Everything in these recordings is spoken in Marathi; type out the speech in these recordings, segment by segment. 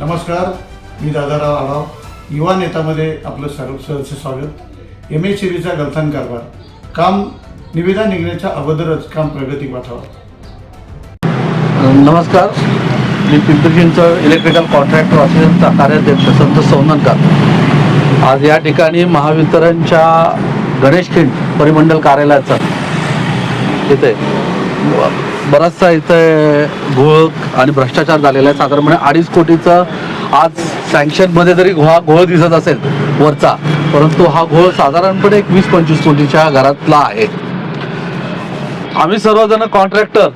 नमस्कार, मी दादाराव आढाव, युवा नेतामध्ये आपलं सहर्ष स्वागत। MHCVचा गलथान कारभार काम निविदा निघण्याच्या अगोदरच काम प्रगती पाठावर। नमस्कार, मी पिंपरी चिंचवड इलेक्ट्रिकल कॉन्ट्रॅक्टर असोसिएशनचा कार्याध्यक्ष संत सोननकर आज या ठिकाणी महावितरणच्या गणेशखिंड परिमंडल कार्यालयाचा इथे बराचसा इथे घोळ आणि भ्रष्टाचार झालेला आहे। साधारणपणे 2.5 कोटीचं आज सँक्शनमध्ये जरी घोळ दिसत असेल वरचा, परंतु हा घोळ साधारणपणे 20-25 कोटीच्या घरातला आहे। आम्ही सर्वजण कॉन्ट्रॅक्टर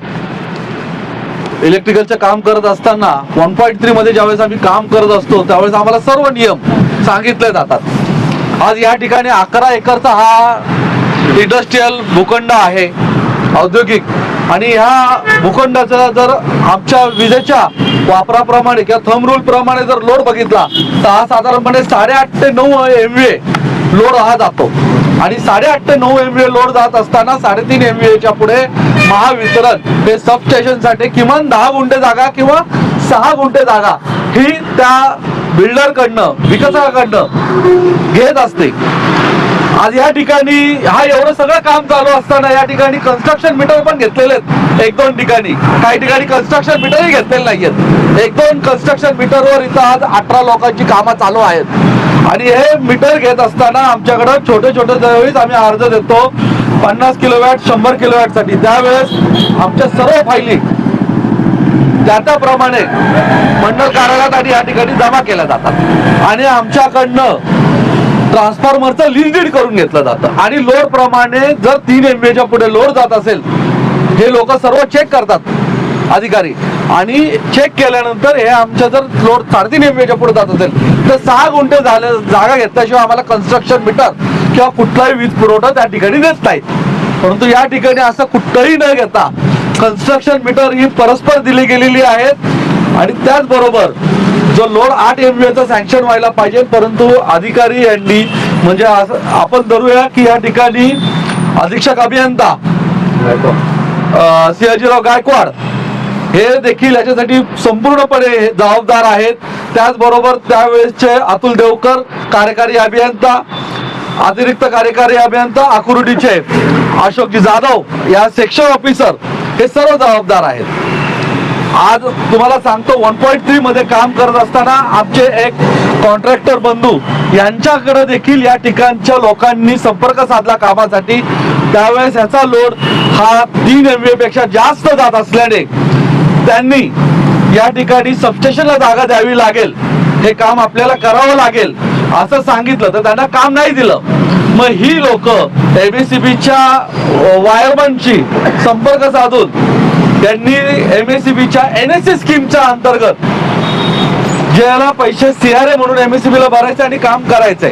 इलेक्ट्रिकलचं काम करत असताना 1.3 मध्ये ज्यावेळेस आम्ही काम करत असतो त्यावेळेस आम्हाला सर्व नियम सांगितले जातात। आज या ठिकाणी 11 एकरचा हा इंडस्ट्रीयल भूखंड आहे, औद्योगिक, आणि ह्या भूखंडाचा जर आमच्या विजेच्या वापराप्रमाणे किंवा थंब रूल प्रमाणे जर लोड बघितला तर हा साधारणपणे 8.5 ते 9 MVA लोड हा जातो। आणि 8.5 ते 9 MVA लोड जात असताना 3.5 MVAच्या पुढे महावितरण हे सबस्टेशनसाठी किमान 10 गुंठे जागा किंवा 6 गुंठे जागा ही त्या बिल्डरकडनं, विकसकाकडनं घेत असते। आज या ठिकाणी हा एवढं सगळं काम चालू असताना या ठिकाणी कन्स्ट्रक्शन मीटर पण घेतलेले आहेत 1-2 ठिकाणी, काही ठिकाणी कन्स्ट्रक्शन मीटरही घेतलेले नाहीयेत। 1-2 कन्स्ट्रक्शन मीटरवर इथं आज 18 लोकांची कामं चालू आहेत। आणि हे मीटर घेत असताना आमच्याकडे छोटे ज्यावेळेस आम्ही अर्ज देतो 50 किलोवॅट 100 किलोवॅट साठी, त्यावेळेस आमच्या सर्व फायली त्याप्रमाणे मंडळ कार्यालयात आणि या ठिकाणी जमा केल्या जातात आणि आमच्याकडनं ट्रान्सफॉर्मरचं लीज डीड करून घेतलं जातं। आणि लोड प्रमाणे जर 3 MVAच्या पुढे लोड जात असेल, हे लोक सर्व चेक करतात अधिकारी, आणि चेक केल्यानंतर हे आमच्या जर लोड 3.5 MVAच्या पुढे जात असेल तर 6 गुंठे जागा घेतल्याशिवाय आम्हाला कन्स्ट्रक्शन मीटर किंवा कुठलाही वीज पुरवठा त्या ठिकाणी देत नाहीत। परंतु या ठिकाणी असं कुठलंही न घेता कन्स्ट्रक्शन मीटर ही परस्पर दिली गेलेली आहेत। आणि त्याचबरोबर जो लोड 8 MVAचा सँक्शन व्हायला पाहिजे, परंतु अधिकारी यांनी म्हणजे आपण धरूया की या ठिकाणी अधीक्षक अभियंता सिंहाजीराव गायकवाड हे देखील याच्यासाठी संपूर्णपणे जबाबदार आहेत। त्याचबरोबर त्यावेळेसचे अतुल देवकर कार्यकारी अभियंता, अतिरिक्त कार्यकारी अभियंता आकुर्डीचे अशोकजी जाधव या सेक्शन ऑफिसर हे सर्व जबाबदार आहेत। आज तुम्हाला सांगतो 1.3 मध्ये काम करत असताना आमचे एक कॉन्ट्रॅक्टर बंधू यांच्याकडे देखील या ठिकाणच्या लोकांनी संपर्क साधला कामासाठी। त्यावेळेस याचा लोड हा 3 MVA पेक्षा जास्त जात असल्याने त्यांनी या ठिकाणी सबस्टेशनला जागा द्यावी लागेल, हे काम आपल्याला करावं लागेल असं सांगितलं, तर त्यांना काम नाही दिलं। मग ही लोक MHCVच्या वायरमनशी संपर्क साधून त्यांनी MHCVच्या NSC स्कीमच्या अंतर्गत ज्याला पैसे CRA म्हणून MHCVला भरायचे आणि काम करायचंय।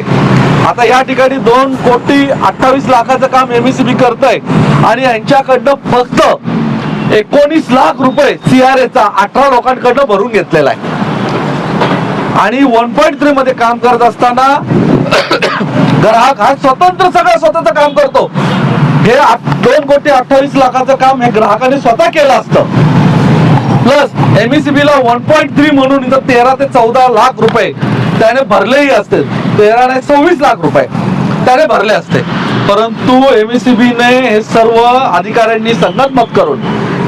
आता या ठिकाणी 2,28,00,000चं काम MHCV करतंय आणि यांच्याकडनं फक्त 19 लाख रुपये CRAचा 18 लोकांकडनं भरून घेतलेला आहे। आणि 1.3 मध्ये काम करत असताना ग्राहक हा स्वतंत्र सगळं स्वतःचं काम करतो। हे 2,28,00,000चं काम हे ग्राहकाने स्वतः केलं असतं, प्लस MHCVला 1.3 म्हणून इथं 13 ते 14 लाख रुपये त्याने भरलेही असते, 13 ने 26 लाख रुपये त्याने भरले असते। परंतु MHCVने हे सर्व अधिकाऱ्यांनी संगनमत करून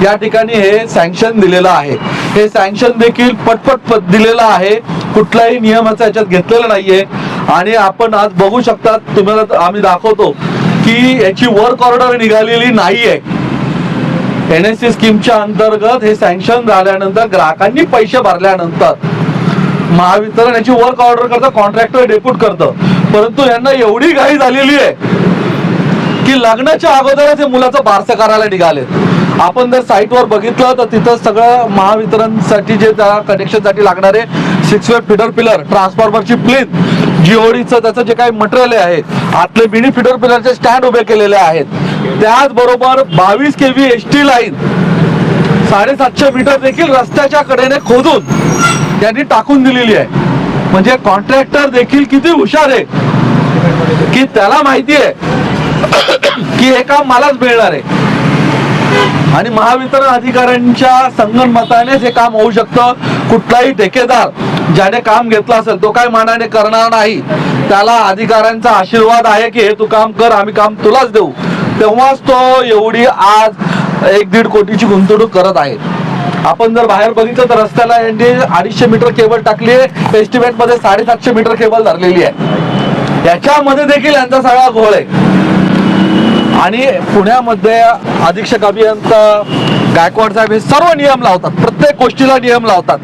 या ठिकाणी हे सँक्शन दिलेलं आहे। हे सँक्शन देखील पटपट दिलेलं आहे, कुठल्याही नियमाचा याच्यात घेतलेला नाहीये। आणि आपण आज बघू शकता, तुम्हाला आम्ही दाखवतो की याची वर्क ऑर्डर निघालेली नाहीये। NSC स्कीमच्या अंतर्गत हे सँक्शन झाल्यानंतर ग्राहकांनी पैसे भरल्यानंतर महावितरण याची वर्क ऑर्डर करतं, कॉन्ट्रॅक्टर डेप्यूट करतं। परंतु यांना एवढी घाई झालेली आहे की लग्नाच्या अगोदरच हे मुलाचं बारसं करायला निघाले। आपण जर साईटवर बघितलं तर तिथं सगळं महावितरणसाठी जे त्या कनेक्शनसाठी लागणारे 6 वे फीडर पिलर, ट्रान्सफॉर्मरची प्लेन, GODचं त्याचं जे काही मटेरियल आहे, आतले मिनी फीडर पिलरचे स्टँड उभे केलेले आहेत। त्याचबरोबर 22 kV ST लाईन 750 मीटर देखील रस्त्याच्या कडेने खोदून त्यांनी टाकून दिलेली आहे। म्हणजे कॉन्ट्रॅक्टर देखील किती हुशार आहे की त्याला माहिती आहे की हे काम मलाच मिळणार आहे। आणि महावितरण अधिकाऱ्यांच्या संगनमतानेच हे काम होऊ शकतं. कुठलाही ठेकेदार ज्याने काम घेतलं असेल तो काय मनाने करणार नाही. त्याला अधिकाऱ्यांचा आशीर्वाद आहे की हे तू काम कर, आम्ही काम तुलाच देऊ. तेव्हाच तो एवढी आज 1-1.5 कोटीची गुंतवणूक करत आहे. आपण जर बाहेर बघितलं तर रस्त्याला यांनी 250 मीटर केबल टाकली आहे. एस्टिमेट मध्ये 750 मीटर केबल धरलेली आहे. याच्यामध्ये देखील यांचा सगळा घोळ आहे. आणि पुण्यामध्ये अधीक्षक अभियंता गायकवाड साहेब हे सर्व नियम लावतात, प्रत्येक गोष्टीला नियम लावतात.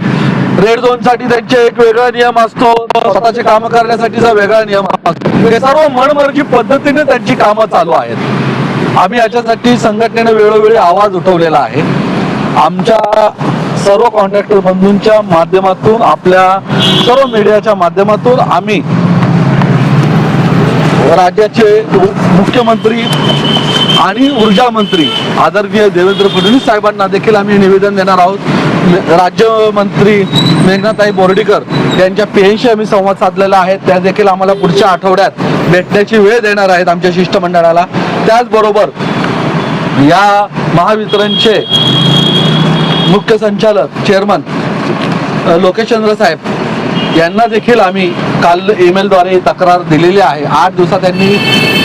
रेड झोन साठी त्यांचे एक वेगळा नियम असतो, स्वतःचे कामं करण्यासाठीचा वेगळा नियम असतो. हे सर्व मनमर्जी पद्धतीने त्यांची कामं चालू आहेत. आम्ही याच्यासाठी संघटनेने वेळोवेळी आवाज उठवलेला आहे. आमच्या सर्व कॉन्ट्रॅक्टर बंधूंच्या माध्यमातून, आपल्या सर्व मीडियाच्या माध्यमातून आम्ही राज्याचे मुख्यमंत्री आणि ऊर्जा मंत्री आदरणीय देवेंद्र फडणवीस साहेबांना देखील आम्ही निवेदन देणार आहोत. राज्यमंत्री मेघनाताई बोर्डीकर यांच्या पेनशी आम्ही संवाद साधलेला आहे. त्या देखील आम्हाला पुढच्या आठवड्यात भेटण्याची वेळ देणार आहेत आमच्या शिष्टमंडळाला. त्याचबरोबर या महावितरणचे मुख्य संचालक चेअरमन लोकेशचंद्र साहेब यांना देखील आम्ही काल ईमेलद्वारे तक्रार दिलेली आहे. 8 दिवसात त्यांनी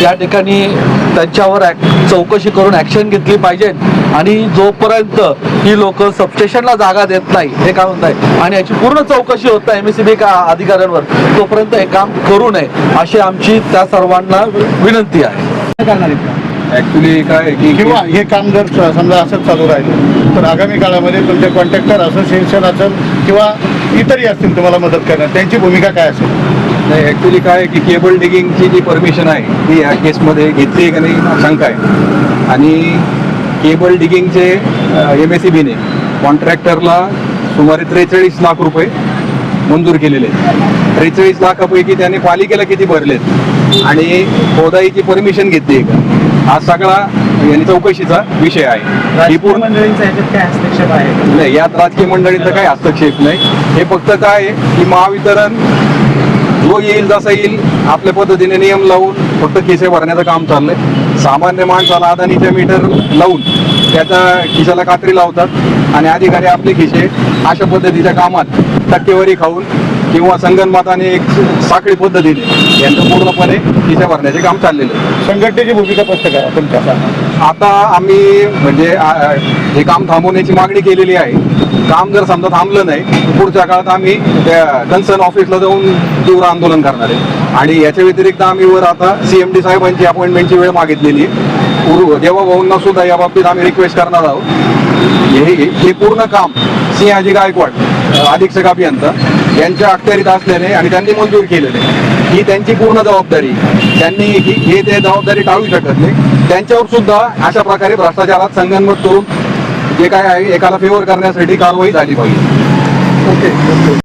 या ठिकाणी त्यांच्यावर चौकशी करून ॲक्शन घेतली पाहिजे. आणि जोपर्यंत ही लोक सबस्टेशनला जागा देत नाही, हे काय म्हणताय, आणि याची पूर्ण चौकशी होत नाही MSEB अधिकाऱ्यांवर, तोपर्यंत हे काम करू नये अशी आमची त्या सर्वांना विनंती आहे. ऍक्च्युली काय आहे की किंवा हे काम जर समजा असंच चालू राहिलं तर आगामी काळामध्ये तुमचे कॉन्ट्रॅक्टर असोसिएशन असेल किंवा इतरही असतील तुम्हाला मदत करणार, त्यांची भूमिका काय असेल? नाही, ऍक्च्युली काय आहे की केबल डिगिंगची जी परमिशन आहे ती या केसमध्ये घेतली आहे का नाही शंका आहे. आणि केबल डिगिंगचे MSEBने कॉन्ट्रॅक्टरला सुमारे 43 लाख रुपये मंजूर केलेले आहेत. 43 लाखापैकी त्याने पालिकेला किती भरलेत आणि खोदाईची परमिशन घेतली आहे का, हा सगळा यांनी चौकशीचा विषय आहे. ही पूर्ण मंडळींचा याच्यात काय हस्तक्षेप आहे? नाही, यात राजकीय मंडळींचा काही हस्तक्षेप नाही. हे फक्त काय आहे की महावितरण जो येईल जसा येईल आपल्या पद्धतीने नियम लावून फक्त खिसे भरण्याचं काम चाललंय. सामान्य माणसाला अदानीच्या मीटर लावून त्याच्या खिशाला कात्री लावतात आणि अधिकारी आपले खिसे अशा पद्धतीच्या कामात टक्केवारी खाऊन किंवा संगनमताने एक साखळी पद्धतीने यांचं पूर्णपणे खिसे भरण्याचे काम चाललेलं आहे. संघटनेची भूमिका स्पष्ट करा तुमच्या. आता आम्ही म्हणजे हे काम थांबवण्याची मागणी केलेली आहे. काम जर समजा थांबलं नाही तर पुढच्या काळात आम्ही त्या कन्सर्न ऑफिसला जाऊन तीव्र आंदोलन करणार आहे. आणि याच्या व्यतिरिक्त आम्ही वर आता CMD साहेबांची अपॉइंटमेंटची वेळ मागितलेली आहे. देवाभाऊंना सुद्धा या बाबतीत आम्ही रिक्वेस्ट करणार आहोत. हे पूर्ण काम सिंहाजी गायकवाड अधीक्षक अभियंता यांच्या अखत्यारीत असल्याने आणि त्यांनी मंजूर केलेले ही त्यांची पूर्ण जबाबदारी. त्यांनी हे ते जबाबदारी टाळू शकत नाही. त्यांच्यावर सुद्धा अशा प्रकारे भ्रष्टाचारात संगनमत करून जे काय आहे एकाला फेवर करण्यासाठी कारवाई झाली पाहिजे. ओके.